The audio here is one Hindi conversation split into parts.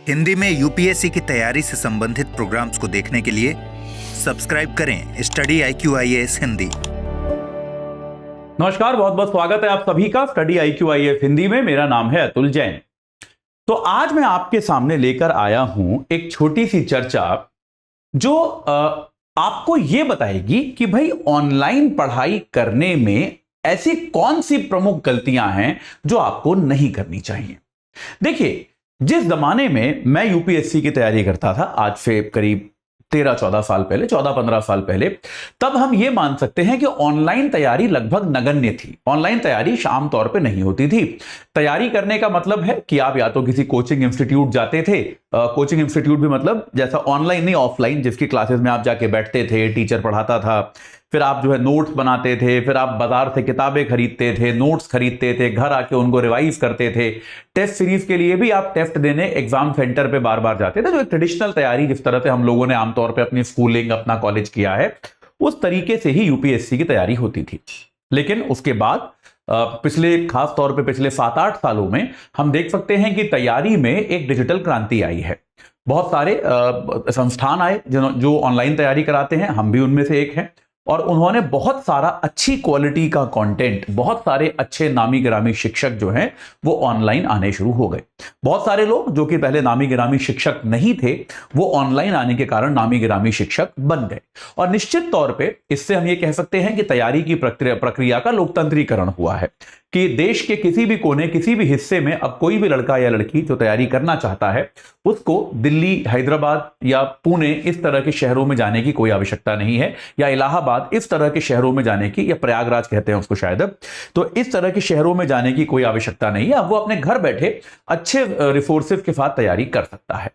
हिंदी में यूपीएससी की तैयारी से संबंधित प्रोग्राम्स को देखने के लिए सब्सक्राइब करें स्टडी IQIAS हिंदी। नमस्कार, बहुत बहुत स्वागत है आप सभी का स्टडी IQIAS हिंदी में। मेरा नाम है अतुल जैन। तो आज मैं आपके सामने लेकर आया हूं एक छोटी सी चर्चा जो आपको यह बताएगी कि भाई ऑनलाइन पढ़ाई करने में ऐसी कौन सी प्रमुख गलतियां हैं जो आपको नहीं करनी चाहिए। देखिए, जिस जमाने में मैं यूपीएससी की तैयारी करता था, आज से करीब 13-14 साल पहले, 14-15 साल पहले, तब हम यह मान सकते हैं कि ऑनलाइन तैयारी लगभग नगण्य थी। ऑनलाइन तैयारी आम तौर पे नहीं होती थी। तैयारी करने का मतलब है कि आप या तो किसी कोचिंग इंस्टीट्यूट जाते थे, कोचिंग इंस्टीट्यूट भी मतलब जैसा ऑनलाइन नहीं ऑफलाइन, जिसकी क्लासेस में आप जाके बैठते थे, टीचर पढ़ाता था, फिर आप जो है नोट्स बनाते थे, फिर आप बाजार से किताबें खरीदते थे, नोट्स खरीदते थे, घर आके उनको रिवाइज करते थे। टेस्ट सीरीज के लिए भी आप टेस्ट देने एग्जाम सेंटर पे बार बार जाते थे। जो एक ट्रेडिशनल तैयारी जिस तरह से हम लोगों ने आमतौर पे अपनी स्कूलिंग, अपना कॉलेज किया है, उस तरीके से ही यूपीएससी की तैयारी होती थी। लेकिन उसके बाद पिछले, खास तौर पे पिछले 7-8 सालों में हम देख सकते हैं कि तैयारी में एक डिजिटल क्रांति आई है। बहुत सारे संस्थान आए जो ऑनलाइन तैयारी कराते हैं, हम भी उनमें से एक हैं, और उन्होंने बहुत सारा अच्छी क्वालिटी का कंटेंट, बहुत सारे अच्छे नामी गिरामी शिक्षक जो हैं वो ऑनलाइन आने शुरू हो गए। बहुत सारे लोग जो कि पहले नामी गिरामी शिक्षक नहीं थे, वो ऑनलाइन आने के कारण नामी गिरामी शिक्षक बन गए। और निश्चित तौर पे इससे हम ये कह सकते हैं कि तैयारी की प्रक्रिया का लोकतंत्रीकरण हुआ है कि देश के किसी भी कोने, किसी भी हिस्से में अब कोई भी लड़का या लड़की जो तैयारी करना चाहता है, उसको दिल्ली, हैदराबाद या पुणे इस तरह के शहरों में जाने की कोई आवश्यकता नहीं है, या इलाहाबाद इस तरह के शहरों में जाने की, या प्रयागराज कहते हैं उसको शायद, तो इस तरह के शहरों में जाने की कोई आवश्यकता नहीं है। अब वो अपने घर बैठे अच्छे रिसोर्सेज के साथ तैयारी कर सकता है।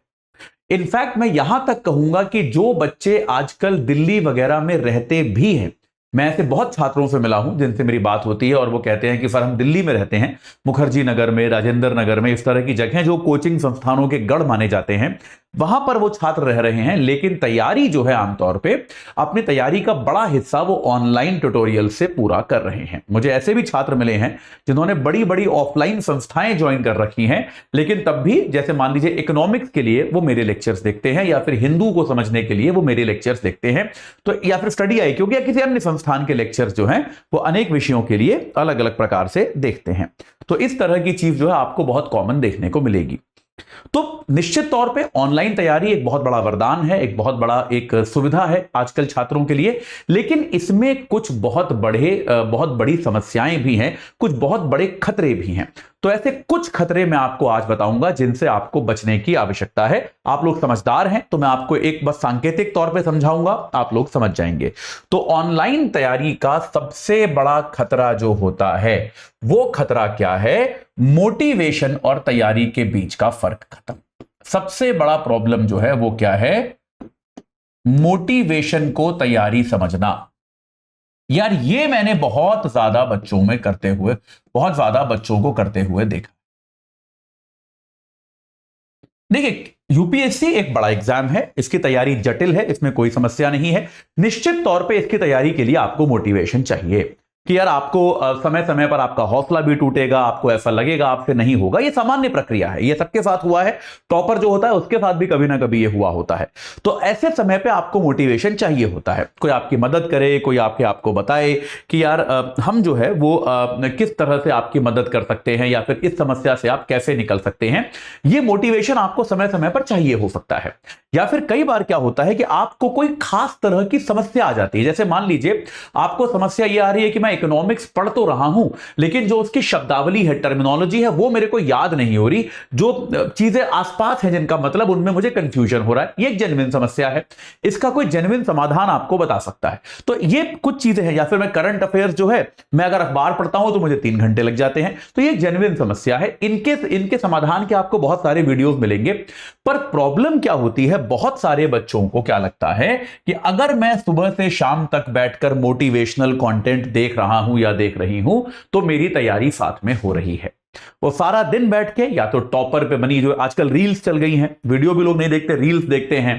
इनफैक्ट मैं यहां तक कहूंगा कि जो बच्चे आजकल दिल्ली वगैरह में रहते भी हैं, मैं ऐसे बहुत छात्रों से मिला हूं जिनसे मेरी बात होती है और वो कहते हैं कि सर हम दिल्ली में रहते हैं, मुखर्जी नगर में, राजेंद्र नगर में, इस तरह की जगह जो कोचिंग संस्थानों के गढ़ माने जाते हैं, वहां पर वो छात्र रह रहे हैं, लेकिन तैयारी जो है आमतौर पे अपनी तैयारी का बड़ा हिस्सा वो ऑनलाइन ट्यूटोरियल से पूरा कर रहे हैं। मुझे ऐसे भी छात्र मिले हैं जिन्होंने बड़ी बड़ी ऑफलाइन संस्थाएं ज्वाइन कर रखी हैं, लेकिन तब भी जैसे मान लीजिए इकोनॉमिक्स के लिए वो मेरे लेक्चर्स देखते हैं, या फिर हिंदू को समझने के लिए वो मेरे लेक्चर्स देखते हैं, तो या फिर स्टडी आई क्योंकि या किसी अन्य संस्थान के लेक्चर्स जो हैं वो अनेक विषयों के लिए अलग अलग प्रकार से देखते हैं। तो इस तरह की चीज जो है आपको बहुत कॉमन देखने को मिलेगी। तो निश्चित तौर पे ऑनलाइन तैयारी एक बहुत बड़ा वरदान है, एक बहुत बड़ा एक सुविधा है आजकल छात्रों के लिए, लेकिन इसमें कुछ बहुत बड़ी समस्याएं भी हैं, कुछ बहुत बड़े खतरे भी हैं। तो ऐसे कुछ खतरे मैं आपको आज बताऊंगा जिनसे आपको बचने की आवश्यकता है। आप लोग समझदार हैं तो मैं आपको एक बस सांकेतिक तौर पे समझाऊंगा, आप लोग समझ जाएंगे। तो ऑनलाइन तैयारी का सबसे बड़ा खतरा जो होता है वो खतरा क्या है? मोटिवेशन और तैयारी के बीच का फर्क खत्म। सबसे बड़ा प्रॉब्लम जो है वो क्या है? मोटिवेशन को तैयारी समझना। यार ये मैंने बहुत ज्यादा बच्चों को करते हुए देखा। देखिए, यूपीएससी एक बड़ा एग्जाम है, इसकी तैयारी जटिल है, इसमें कोई समस्या नहीं है। निश्चित तौर पे इसकी तैयारी के लिए आपको मोटिवेशन चाहिए कि यार आपको समय समय पर आपका हौसला भी टूटेगा, आपको ऐसा लगेगा आपसे नहीं होगा, ये सामान्य प्रक्रिया है, ये सबके साथ हुआ है। टॉपर जो होता है उसके साथ भी कभी ना कभी ये हुआ होता है। तो ऐसे समय पे आपको मोटिवेशन चाहिए होता है, कोई आपकी मदद करे, कोई आपको बताए कि यार हम जो है वो किस तरह से आपकी मदद कर सकते हैं, या फिर इस समस्या से आप कैसे निकल सकते हैं। ये मोटिवेशन आपको समय समय पर चाहिए हो सकता है। या फिर कई बार क्या होता है कि आपको कोई खास तरह की समस्या आ जाती है। जैसे मान लीजिए आपको समस्या ये आ रही है कि मैं इकोनॉमिक्स पढ़ तो रहा हूं, लेकिन जो उसकी शब्दावली है, टर्मिनोलॉजी है, वो मेरे को याद नहीं हो रही, जो चीजें आसपास हैं जिनका मतलब उनमें मुझे कंफ्यूजन हो रहा है। ये एक जेन्युइन समस्या है, इसका कोई जेन्युइन समाधान आपको बता सकता है। तो ये कुछ चीजें हैं। या फिर मैं करंट अफेयर्स जो है, मैं अगर अखबार पढ़ता हूं तो मुझे 3 घंटे लग जाते हैं, तो ये जेन्युइन समस्या है। इनके समाधान के आपको बहुत सारे वीडियोस मिलेंगे। पर प्रॉब्लम क्या होती है, बहुत सारे बच्चों को क्या लगता है कि अगर मैं सुबह से शाम तक बैठकर मोटिवेशनल कंटेंट देख रहा हूं या देख रही हूं तो मेरी तैयारी साथ में हो रही है। वो सारा दिन बैठ के या तो टॉपर पे बनी, जो आजकल रील्स चल गई हैं, वीडियो भी लोग नहीं देखते, रील्स देखते हैं,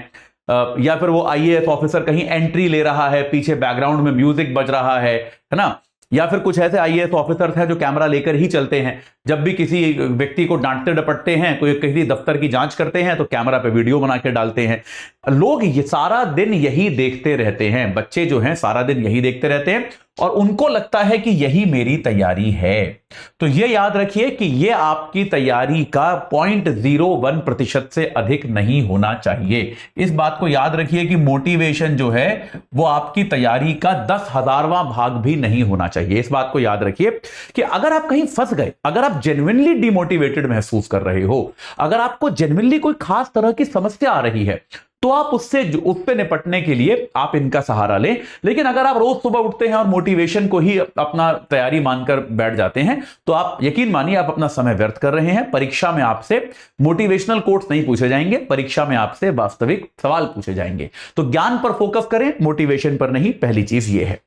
या फिर वो आईएएस ऑफिसर कहीं एंट्री ले रहा है, पीछे बैकग्राउंड में म्यूजिक बज रहा है ना, या फिर कुछ ऐसे आईएएस ऑफिसर्स हैं जो कैमरा लेकर ही चलते हैं, जब भी किसी व्यक्ति को डांटते डपटते हैं, कोई किसी दफ्तर की जांच करते हैं तो कैमरा पे वीडियो बना के डालते हैं। लोग ये सारा दिन यही देखते रहते हैं, बच्चे जो हैं सारा दिन यही देखते रहते हैं और उनको लगता है कि यही मेरी तैयारी है। तो ये याद रखिए कि ये आपकी तैयारी का 0.01% से अधिक नहीं होना चाहिए। इस बात को याद रखिए कि मोटिवेशन जो है वो आपकी तैयारी का 10,000वां भाग भी नहीं होना चाहिए। इस बात को याद रखिए कि अगर आप कहीं फंस गए, अगर आप जेन्युइनली डिमोटिवेटेड महसूस कर रहे हो, अगर आपको जेन्युइनली कोई खास तरह की समस्या आ रही है, तो आप उससे निपटने के लिए आप इनका सहारा लें। लेकिन अगर आप रोज सुबह उठते हैं और मोटिवेशन को ही अपना तैयारी मानकर बैठ जाते हैं, तो आप यकीन मानिए आप अपना समय व्यर्थ कर रहे हैं। परीक्षा में आपसे मोटिवेशनल कोट्स नहीं पूछे जाएंगे, परीक्षा में आपसे वास्तविक सवाल पूछे जाएंगे। तो ज्ञान पर फोकस करें, मोटिवेशन पर नहीं। पहली चीज यह है।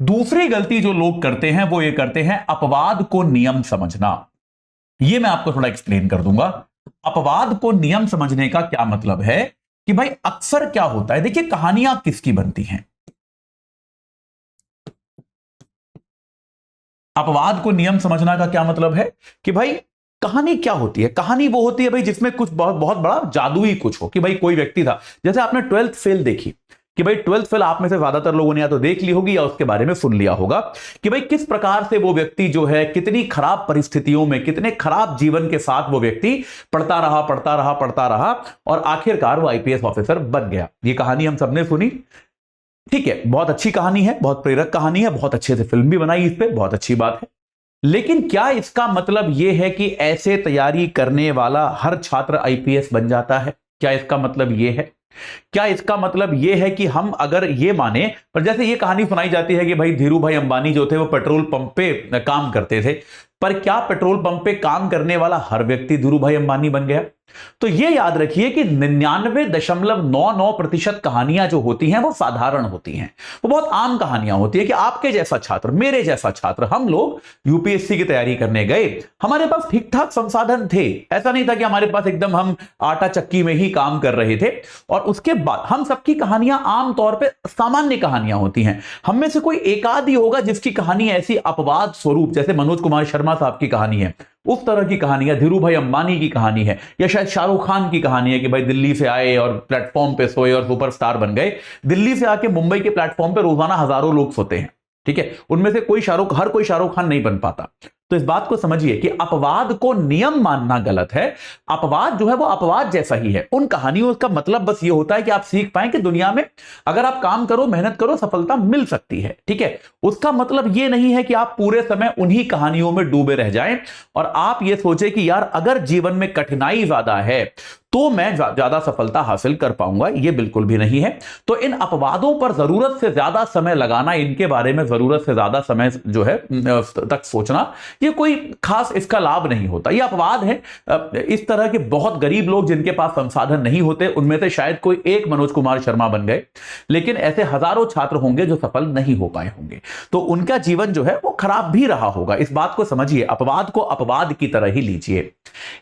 दूसरी गलती जो लोग करते हैं वो ये करते हैं अपवाद को नियम समझना। यह मैं आपको थोड़ा एक्सप्लेन कर दूंगा। अपवाद को नियम समझने का क्या मतलब है कि भाई अक्सर क्या होता है, देखिए कहानियां किसकी बनती हैं। अपवाद को नियम समझना का क्या मतलब है कि भाई कहानी क्या होती है। कहानी वो होती है भाई जिसमें कुछ बहुत बहुत बड़ा जादुई कुछ हो, कि भाई कोई व्यक्ति था, जैसे आपने 12th फेल देखी, कि भाई 12th फेल आप में से ज्यादातर लोगों ने या तो देख ली होगी या उसके बारे में सुन लिया होगा कि भाई किस प्रकार से वो व्यक्ति जो है कितनी खराब परिस्थितियों में, कितने खराब जीवन के साथ वो व्यक्ति पढ़ता रहा और आखिरकार वो आईपीएस ऑफिसर बन गया। ये कहानी हम सबने सुनी, ठीक है, बहुत अच्छी कहानी है, बहुत प्रेरक कहानी है, बहुत अच्छे से फिल्म भी बनाई इस पे, बहुत अच्छी बात है। लेकिन क्या इसका मतलब यह है कि ऐसे तैयारी करने वाला हर छात्र आईपीएस बन जाता है? क्या इसका मतलब यह है? क्या इसका मतलब यह है कि हम अगर ये माने, पर जैसे ये कहानी सुनाई जाती है कि भाई धीरू भाई अंबानी जो थे वो पेट्रोल पंप पे काम करते थे, पर क्या पेट्रोल पंप पे काम करने वाला हर व्यक्ति धीरू भाई अंबानी बन गया? तो यह याद रखिए कि 99.99% कहानियां जो होती हैं वो साधारण होती हैं, वो बहुत आम कहानियां होती है कि आपके जैसा छात्र, मेरे जैसा छात्र, हम लोग यूपीएससी की तैयारी करने गए, हमारे पास ठीक ठाक संसाधन थे, ऐसा नहीं था कि हमारे पास एकदम हम आटा चक्की में ही काम कर रहे थे। और उसके बाद हम सबकी कहानियां आमतौर पर सामान्य कहानियां होती हैं। हम में से कोई एक आध ही होगा जिसकी कहानी ऐसी अपवाद स्वरूप, जैसे मनोज कुमार शर्मा साहब की कहानी है, उस तरह की कहानी है, धीरू भाई अंबानी की कहानी है, या शायद शाहरुख खान की कहानी है कि भाई दिल्ली से आए और प्लेटफॉर्म पे सोए और सुपरस्टार बन गए। दिल्ली से आके मुंबई के प्लेटफॉर्म पे रोजाना हजारों लोग सोते हैं, ठीक है, उनमें से हर कोई शाहरुख खान नहीं बन पाता। तो इस बात को समझिए कि अपवाद को नियम मानना गलत है। अपवाद जो है वो अपवाद जैसा ही है। उन कहानियों का मतलब बस ये होता है कि आप सीख पाएं कि दुनिया में अगर आप काम करो, मेहनत करो, सफलता मिल सकती है, ठीक है। उसका मतलब ये नहीं है कि आप पूरे समय उन्हीं कहानियों में डूबे रह जाएं और आप ये सोचें कि यार अगर जीवन में कठिनाई ज्यादा है तो मैं ज्यादा सफलता हासिल कर पाऊंगा। यह बिल्कुल भी नहीं है। तो इन अपवादों पर जरूरत से ज्यादा समय लगाना, इनके बारे में जरूरत से ज्यादा समय जो है तक सोचना, ये कोई खास इसका लाभ नहीं होता। ये अपवाद है। इस तरह के बहुत गरीब लोग जिनके पास संसाधन नहीं होते, उनमें से शायद कोई एक मनोज कुमार शर्मा बन गए, लेकिन ऐसे हजारों छात्र होंगे जो सफल नहीं हो पाए होंगे, तो उनका जीवन जो है वो खराब भी रहा होगा। इस बात को समझिए, अपवाद को अपवाद की तरह ही लीजिए।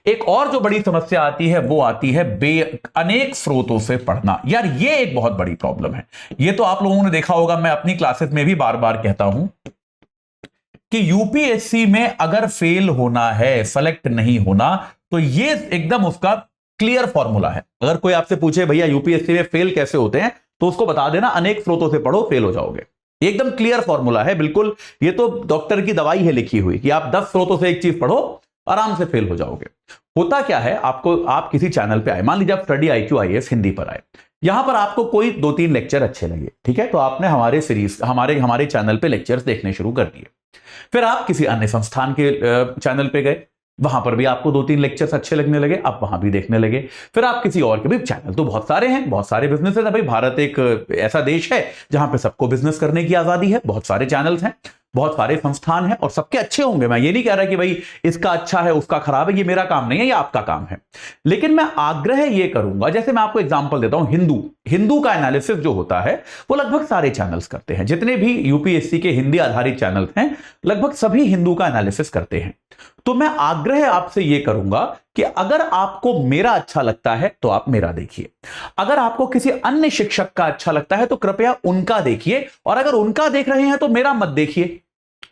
एक और जो बड़ी समस्या आती है वो आती है अनेक स्रोतों से पढ़ना। यार ये एक बहुत बड़ी प्रॉब्लम है। ये तो आप लोगों ने देखा होगा, मैं अपनी क्लासेस में भी बार बार कहता हूं कि यूपीएससी में अगर फेल होना है, सेलेक्ट नहीं होना, तो ये एकदम उसका क्लियर फॉर्मूला है। अगर कोई आपसे पूछे भैया यूपीएससी में फेल कैसे होते हैं, तो उसको बता देना अनेक स्रोतों से पढ़ो, फेल हो जाओगे। एकदम क्लियर फॉर्मूला है, बिल्कुल। ये तो डॉक्टर की दवाई है लिखी हुई कि आप 10 स्रोतों से एक चीज पढ़ो, आराम से फेल हो जाओगे। होता क्या है, आप किसी चैनल पे आए, मान लीजिए आप स्टडी IQ IAS हिंदी पर आए, यहां पर आपको कोई 2-3 लेक्चर अच्छे लगे, ठीक है, तो आपने हमारे सीरीज हमारे चैनल पे लेक्चर्स देखने शुरू कर दिए। फिर आप किसी अन्य संस्थान के चैनल पे गए, वहां पर भी आपको 2-3 लेक्चर्स अच्छे लगने लगे, आप वहां भी देखने लगे। फिर आप किसी और के भी, चैनल तो बहुत सारे हैं, बहुत सारे बिजनेसेस है भाई। भारत एक ऐसा देश है जहां पे सबको बिजनेस करने की आजादी है, बहुत सारे चैनल्स हैं, बहुत सारे संस्थान हैं और सबके अच्छे होंगे। मैं ये नहीं कह रहा कि भाई इसका अच्छा है उसका खराब है, ये मेरा काम नहीं है, ये आपका काम है। लेकिन मैं आग्रह ये करूंगा, जैसे मैं आपको एग्जांपल देता हूं, हिंदू का एनालिसिस जो होता है वो लगभग सारे चैनल्स करते हैं। जितने भी यूपीएससी के हिंदी आधारित चैनल्स हैं, लगभग सभी हिंदू का एनालिसिस करते हैं। तो मैं आग्रह आपसे यह करूंगा कि अगर आपको मेरा अच्छा लगता है तो आप मेरा देखिए, अगर आपको किसी अन्य शिक्षक का अच्छा लगता है तो कृपया उनका देखिए, और अगर उनका देख रहे हैं तो मेरा मत देखिए।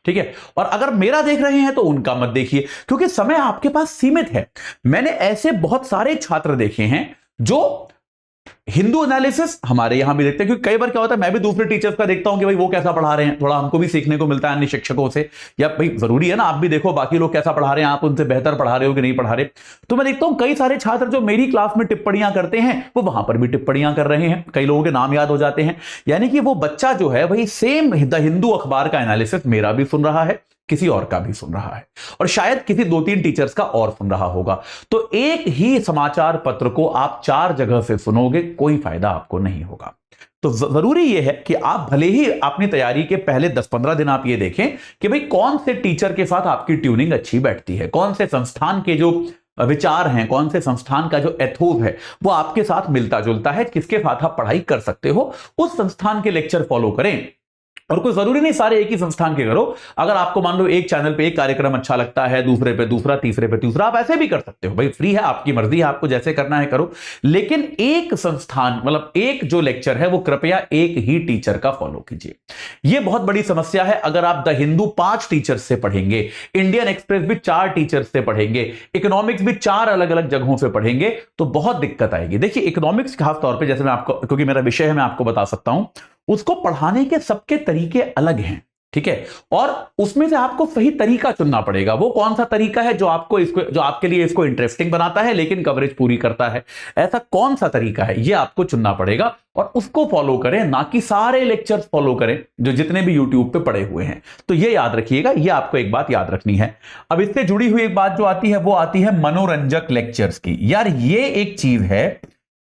ठीक है। और अगर मेरा देख रहे हैं तो उनका मत देखिए, क्योंकि समय आपके पास सीमित है। मैंने ऐसे बहुत सारे छात्र देखे हैं जो हिंदू एनालिसिस हमारे यहां भी देखते हैं, क्योंकि कई बार क्या होता है, मैं भी दूसरे टीचर्स का देखता हूं कि भाई वो कैसा पढ़ा रहे हैं, थोड़ा हमको भी सीखने को मिलता है अन्य शिक्षकों से, या भाई जरूरी है ना आप भी देखो बाकी लोग कैसा पढ़ा रहे हैं, आप उनसे बेहतर पढ़ा रहे हो कि नहीं पढ़ा रहे। तो मैं देखता हूं कई सारे छात्र जो मेरी क्लास में टिप्पणियां करते हैं वो वहां पर भी टिप्पणियां कर रहे हैं, कई लोगों के नाम याद हो जाते हैं। यानी कि वो बच्चा जो है वही सेम द हिंदू अखबार का एनालिसिस मेरा भी सुन रहा है, किसी और का भी सुन रहा है, और शायद किसी 2-3 टीचर्स का और सुन रहा होगा। तो एक ही समाचार पत्र को आप 4 जगह से सुनोगे, कोई फायदा आपको नहीं होगा। तो जरूरी यह है कि आप भले ही अपनी तैयारी के पहले 10-15 दिन आप ये देखें कि भाई कौन से टीचर के साथ आपकी ट्यूनिंग अच्छी बैठती है, कौन से संस्थान के जो विचार हैं, कौन से संस्थान का जो एथोस है वो आपके साथ मिलता जुलता है, किसके साथ आप पढ़ाई कर सकते हो, उस संस्थान के लेक्चर फॉलो करें। और कोई जरूरी नहीं सारे एक ही संस्थान के करो। अगर आपको मान लो एक चैनल पे एक कार्यक्रम अच्छा लगता है, दूसरे पे दूसरा, तीसरे पे तीसरा, आप ऐसे भी कर सकते हो, भाई फ्री है, आपकी मर्जी है, आपको जैसे करना है करो। लेकिन एक संस्थान मतलब एक जो लेक्चर है वो कृपया एक ही टीचर का फॉलो कीजिए। यह बहुत बड़ी समस्या है। अगर आप द हिंदू 5 टीचर्स से पढ़ेंगे, इंडियन एक्सप्रेस भी 4 टीचर्स से पढ़ेंगे, इकोनॉमिक्स भी 4 अलग अलग जगहों से पढ़ेंगे, तो बहुत दिक्कत आएगी। देखिए इकोनॉमिक्स खास तौर पर, जैसे मैं आपको, क्योंकि मेरा विषय है, मैं आपको बता सकता हूं, उसको पढ़ाने के सबके तरीके अलग हैं, ठीक है, और उसमें से आपको सही तरीका चुनना पड़ेगा। वो कौन सा तरीका है जो आपको इसको, जो आपके लिए इसको इंटरेस्टिंग बनाता है लेकिन कवरेज पूरी करता है, ऐसा कौन सा तरीका है ये आपको चुनना पड़ेगा और उसको फॉलो करें, ना कि सारे लेक्चर्स फॉलो करें जो जितने भी यूट्यूब पे पड़े हुए हैं। तो ये याद रखिएगा, ये आपको एक बात याद रखनी है। अब इससे जुड़ी हुई एक बात जो आती है वो आती है मनोरंजक लेक्चर्स की। यार ये एक चीज है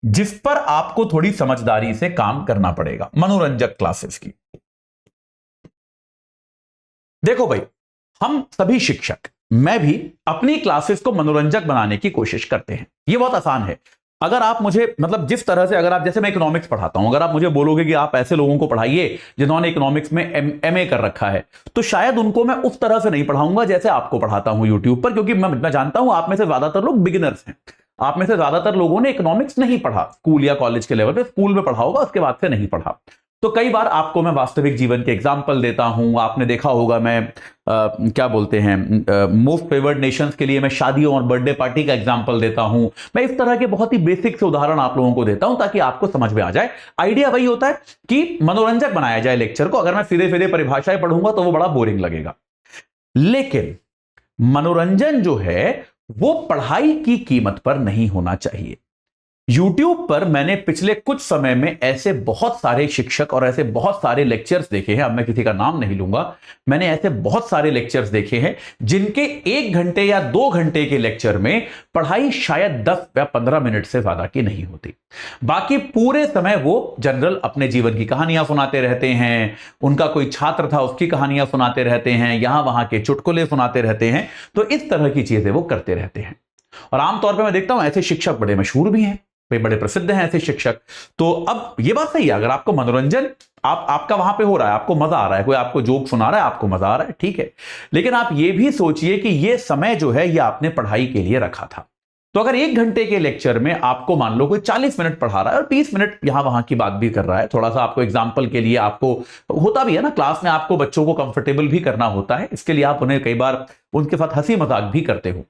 जिस पर आपको थोड़ी समझदारी से काम करना पड़ेगा, मनोरंजक क्लासेस की। देखो भाई, हम सभी शिक्षक, मैं भी अपनी क्लासेस को मनोरंजक बनाने की कोशिश करते हैं। यह बहुत आसान है। अगर आप मुझे मतलब जिस तरह से, अगर आप, जैसे मैं इकोनॉमिक्स पढ़ाता हूं, अगर आप मुझे बोलोगे कि आप ऐसे लोगों को पढ़ाइए जिन्होंने इकोनॉमिक्स में एमए कर रखा है, तो शायद उनको मैं उस तरह से नहीं पढ़ाऊंगा जैसे आपको पढ़ाता हूं यूट्यूब पर, क्योंकि मैं जानता हूं आप में से ज्यादातर लोग बिगिनर्स हैं। आप में से ज्यादातर लोगों ने इकोनॉमिक्स नहीं पढ़ा स्कूल या कॉलेज के लेवल पे, स्कूल में पढ़ा होगा उसके बाद से नहीं पढ़ा। तो कई बार आपको मैं वास्तविक जीवन के एग्जाम्पल देता हूं। आपने देखा होगा मैं क्या बोलते हैं, मोस्ट फेवर्ड नेशंस के लिए मैं शादियों और बर्थडे पार्टी का एग्जाम्पल देता हूं। मैं इस तरह के बहुत ही बेसिक से उदाहरण आप लोगों को देता हूं ताकि आपको समझ में आ जाए। आइडिया वही होता है कि मनोरंजक बनाया जाए लेक्चर को। अगर मैं सीधे सीधे परिभाषाएं पढ़ूंगा तो वो बड़ा बोरिंग लगेगा। लेकिन मनोरंजन जो है वो पढ़ाई की कीमत पर नहीं होना चाहिए। YouTube पर मैंने पिछले कुछ समय में ऐसे बहुत सारे शिक्षक और ऐसे बहुत सारे लेक्चर्स देखे हैं, अब मैं किसी का नाम नहीं लूंगा, मैंने ऐसे बहुत सारे लेक्चर्स देखे हैं जिनके 1 घंटे या 2 घंटे के लेक्चर में पढ़ाई शायद 10 या 15 मिनट से ज्यादा की नहीं होती। बाकी पूरे समय वो जनरल अपने जीवन की कहानियां सुनाते रहते हैं, उनका कोई छात्र था उसकी कहानियां सुनाते रहते हैं, यहां वहां के चुटकुले सुनाते रहते हैं। तो इस तरह की चीजें वो करते रहते हैं। और आमतौर पर मैं देखता हूं ऐसे शिक्षक बड़े मशहूर भी हैं, बड़े प्रसिद्ध हैं ऐसे शिक्षक। तो अब ये बात सही है, अगर आपको मनोरंजन आपका वहां पे हो रहा है, आपको मजा आ रहा है, कोई आपको जोक सुना रहा है, आपको मजा आ रहा है, ठीक है। लेकिन आप ये भी सोचिए कि ये समय जो है ये आपने पढ़ाई के लिए रखा था। तो अगर 1 घंटे के लेक्चर में आपको मान लो कोई 40 मिनट पढ़ा रहा है और 30 मिनट यहां वहां की बात भी कर रहा है, थोड़ा सा आपको एग्जाम्पल के लिए, आपको होता भी है ना क्लास में, आपको बच्चों को कंफर्टेबल भी करना होता है, इसके लिए आप उन्हें कई बार उनके साथ हंसी मजाक भी करते हो।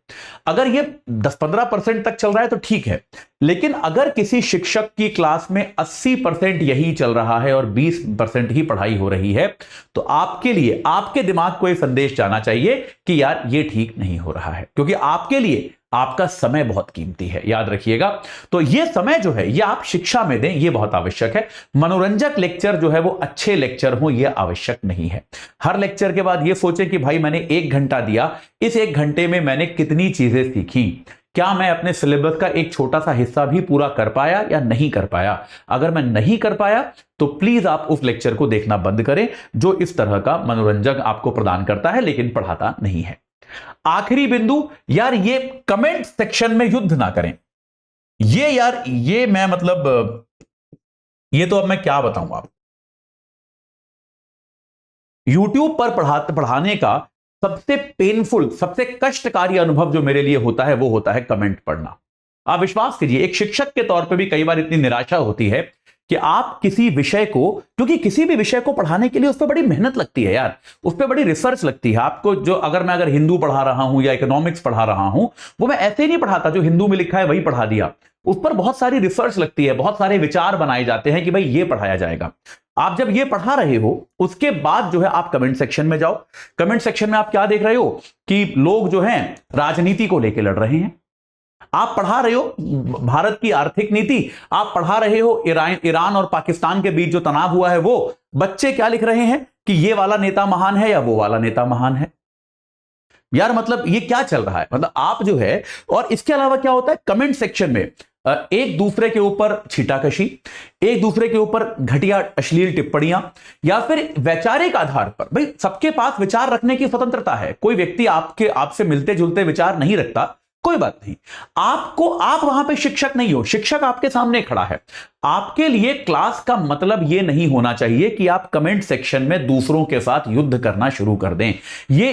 अगर ये 10-15% तक चल रहा है तो ठीक है। लेकिन अगर किसी शिक्षक की क्लास में 80% यही चल रहा है और 20% ही पढ़ाई हो रही है, तो आपके लिए, आपके दिमाग को यह संदेश जाना चाहिए कि यार ये ठीक नहीं हो रहा है, क्योंकि आपके लिए आपका समय बहुत कीमती है, याद रखिएगा। तो ये समय जो है ये आप शिक्षा में दें, ये बहुत आवश्यक है। मनोरंजक लेक्चर जो है वो अच्छे लेक्चर हो, ये आवश्यक नहीं है। हर लेक्चर के बाद ये सोचें कि भाई मैंने 1 घंटा दिया, इस 1 घंटे में मैंने कितनी चीजें सीखी, क्या मैं अपने सिलेबस का एक छोटा सा हिस्सा भी पूरा कर पाया या नहीं कर पाया। अगर मैं नहीं कर पाया तो प्लीज आप उस लेक्चर को देखना बंद करें जो इस तरह का मनोरंजक आपको प्रदान करता है लेकिन पढ़ाता नहीं है। आखिरी बिंदु, यार ये कमेंट सेक्शन में युद्ध ना करें। ये यार ये मैं मतलब ये तो अब मैं क्या बताऊं आप। YouTube पर पढ़ाने का सबसे पेनफुल, सबसे कष्टकारी अनुभव जो मेरे लिए होता है वो होता है कमेंट पढ़ना। आप विश्वास कीजिए, एक शिक्षक के तौर पे भी कई बार इतनी निराशा होती है कि आप किसी विषय को, क्योंकि किसी भी विषय को पढ़ाने के लिए उस पर बड़ी मेहनत लगती है यार, उस पर बड़ी रिसर्च लगती है आपको। जो अगर मैं हिंदू पढ़ा रहा हूं या इकोनॉमिक्स पढ़ा रहा हूं, वो मैं ऐसे ही नहीं पढ़ाता जो हिंदू में लिखा है वही पढ़ा दिया। उस पर बहुत सारी रिसर्च लगती है, बहुत सारे विचार बनाए जाते हैं कि भाई ये पढ़ाया जाएगा। आप जब ये पढ़ा रहे हो उसके बाद जो है आप कमेंट सेक्शन में जाओ। कमेंट सेक्शन में आप क्या देख रहे हो कि लोग जो हैं राजनीति को लेकर लड़ रहे हैं। आप पढ़ा रहे हो भारत की आर्थिक नीति, आप पढ़ा रहे हो ईरान और पाकिस्तान के बीच जो तनाव हुआ है वो। बच्चे क्या लिख रहे हैं कि ये वाला नेता महान है या वो वाला नेता महान है। यार मतलब ये क्या चल रहा है, मतलब आप जो है। और इसके अलावा क्या होता है कमेंट सेक्शन में, एक दूसरे के ऊपर छीटाकशी, एक दूसरे के ऊपर घटिया अश्लील टिप्पणियां, या फिर वैचारिक आधार पर। भाई सबके पास विचार रखने की स्वतंत्रता है, कोई व्यक्ति आपसे मिलते जुलते विचार नहीं रखता, कोई बात नहीं। आप वहां पे शिक्षक नहीं हो, शिक्षक आपके सामने खड़ा है। आपके लिए क्लास का मतलब यह नहीं होना चाहिए कि आप कमेंट सेक्शन में दूसरों के साथ युद्ध करना शुरू कर दें। ये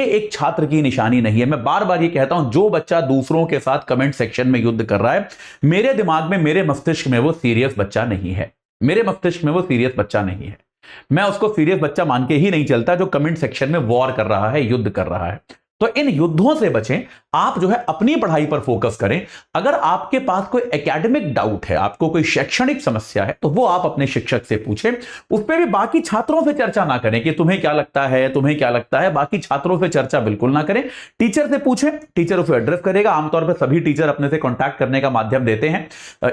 एक छात्र की निशानी नहीं है। मैं बार बार ये कहता हूं, जो बच्चा दूसरों के साथ कमेंट सेक्शन में युद्ध कर रहा है, मेरे दिमाग में, मेरे मस्तिष्क में वो सीरियस बच्चा नहीं है। मेरे मस्तिष्क में वो सीरियस बच्चा नहीं है। मैं उसको सीरियस बच्चा मान के ही नहीं चलता जो कमेंट सेक्शन में वॉर कर रहा है, युद्ध कर रहा है। तो इन युद्धों से बचें, आप जो है अपनी पढ़ाई पर फोकस करें। अगर आपके पास कोई एकेडमिक डाउट है, आपको कोई शैक्षणिक समस्या है, तो वो आप अपने शिक्षक से पूछें। उस पर भी बाकी छात्रों से चर्चा ना करें कि तुम्हें क्या लगता है, तुम्हें क्या लगता है। बाकी छात्रों से चर्चा बिल्कुल ना करें, टीचर से पूछें, टीचर उसे एड्रेस करेगा। आमतौर पर सभी टीचर अपने से कॉन्टैक्ट करने का माध्यम देते हैं,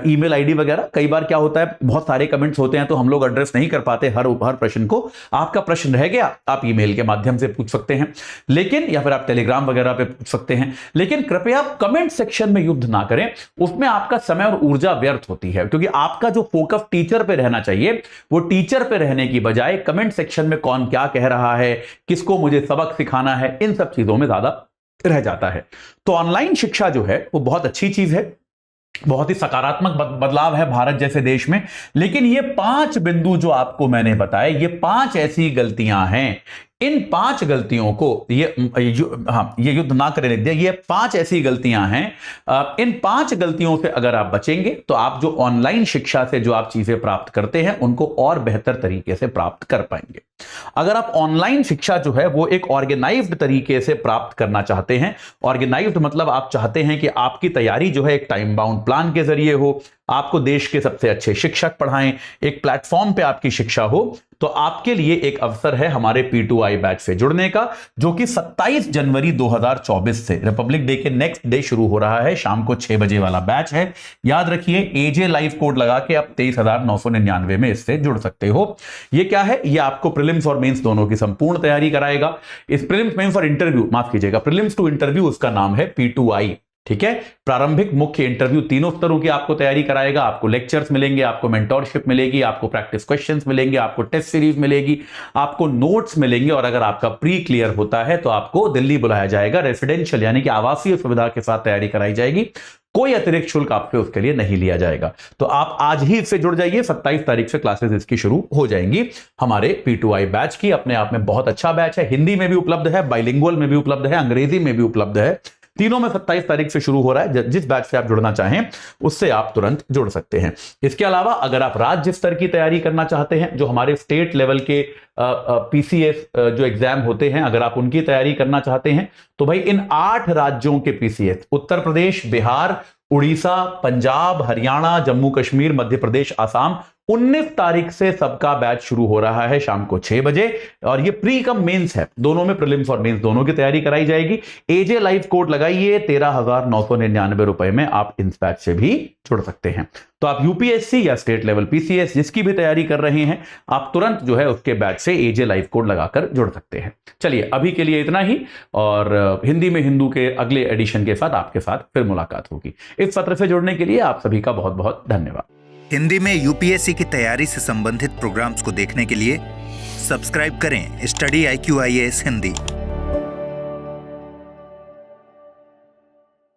ईमेल आईडी वगैरह। कई बार क्या होता है, बहुत सारे कमेंट्स होते हैं तो हम लोग एड्रेस नहीं कर पाते हर प्रश्न को। आपका प्रश्न रह गया, आप ईमेल के माध्यम से पूछ सकते हैं, लेकिन या फिर आप टेलीग्राम वगैरह पे पूछ सकते हैं। लेकिन कृपया कमेंट सेक्शन में युद्ध ना करें, उसमें आपका समय और ऊर्जा व्यर्थ होती है। क्योंकि आपका जो फोकस टीचर पे रहना चाहिए, वो टीचर पे रहने की बजाय कमेंट सेक्शन में कौन क्या कह रहा है, किसको मुझे सबक सिखाना है, इन सब चीजों में ज्यादा रह जाता है। तो ऑनलाइन शिक्षा जो है वो बहुत अच्छी चीज है, बहुत ही सकारात्मक बदलाव है भारत जैसे देश में। लेकिन ये 5 बिंदु जो आपको मैंने बताए, ये 5 ऐसी गलतियां हैं। इन 5 गलतियों को ये युद्ध ना करने दिया, ये 5 ऐसी गलतियां हैं। इन 5 गलतियों से अगर आप बचेंगे तो आप जो ऑनलाइन शिक्षा से जो आप चीजें प्राप्त करते हैं उनको और बेहतर तरीके से प्राप्त कर पाएंगे। अगर आप ऑनलाइन शिक्षा जो है वो एक ऑर्गेनाइज्ड तरीके से प्राप्त करना चाहते हैं, ऑर्गेनाइज्ड मतलब आप चाहते हैं कि आपकी तैयारी जो है एक टाइम बाउंड प्लान के जरिए हो, आपको देश के सबसे अच्छे शिक्षक पढ़ाएं, एक प्लेटफॉर्म पे आपकी शिक्षा हो, तो आपके लिए एक अवसर है हमारे P2I बैच से जुड़ने का, जो कि 27 जनवरी 2024 से रिपब्लिक डे के नेक्स्ट डे शुरू हो रहा है। शाम को 6 बजे वाला बैच है। याद रखिए, AJ लाइव कोड लगा के आप 23,999 में इससे जुड़ सकते हो। ये क्या है, ये आपको प्रीलिम्स और मेंस दोनों की संपूर्ण तैयारी कराएगा। इस प्रीलिम्स, मेंस और इंटरव्यू, माफ कीजिएगा, प्रीलिम्स टू इंटरव्यू उसका नाम है P2I, ठीक है। प्रारंभिक, मुख्य, इंटरव्यू तीनों स्तरों की आपको तैयारी कराएगा। आपको लेक्चर्स मिलेंगे, आपको मेंटोरशिप मिलेगी, आपको प्रैक्टिस क्वेश्चंस मिलेंगे, आपको टेस्ट सीरीज मिलेगी, आपको नोट्स मिलेंगे। और अगर आपका प्री क्लियर होता है तो आपको दिल्ली बुलाया जाएगा, रेसिडेंशियल यानी कि आवासीय सुविधा के साथ तैयारी कराई जाएगी। कोई अतिरिक्त शुल्क आपसे उसके लिए नहीं लिया जाएगा। तो आप आज ही इससे जुड़ जाइए। 27 तारीख से क्लासेस इसकी शुरू हो जाएंगी हमारे P2I बैच की। अपने आप में बहुत अच्छा बैच है, हिंदी में भी उपलब्ध है, बाइलिंगुअल में भी उपलब्ध है, अंग्रेजी में भी उपलब्ध है। तीनों में 27 तारीख से शुरू हो रहा है। जिस बैच से आप जुड़ना चाहें उससे आप तुरंत जुड़ सकते हैं। इसके अलावा अगर आप राज्य स्तर की तैयारी करना चाहते हैं, जो हमारे स्टेट लेवल के PCS जो एग्जाम होते हैं, अगर आप उनकी तैयारी करना चाहते हैं तो भाई इन 8 राज्यों के PCS, उत्तर प्रदेश, बिहार, उड़ीसा, पंजाब, हरियाणा, जम्मू कश्मीर, मध्य प्रदेश, आसाम, 19 तारीख से सबका बैच शुरू हो रहा है शाम को 6 बजे। और ये प्री कम मेंस है, दोनों में प्रीलिम्स और मेंस दोनों की तैयारी कराई जाएगी। AJ लाइव कोड लगाइए, 13,999 रुपए में आप इस बैच से भी जुड़ सकते हैं। तो आप UPSC या स्टेट लेवल PCS जिसकी भी तैयारी कर रहे हैं, आप तुरंत जो है उसके बैच से AJ लाइव कोड लगाकर जुड़ सकते हैं। चलिए अभी के लिए इतना ही, और हिंदी में हिंदू के अगले एडिशन के साथ आपके साथ फिर मुलाकात होगी। इस सत्र से जुड़ने के लिए आप सभी का बहुत बहुत धन्यवाद। हिंदी में UPSC की तैयारी से संबंधित प्रोग्राम्स को देखने के लिए सब्सक्राइब करें स्टडी IQ IAS हिंदी।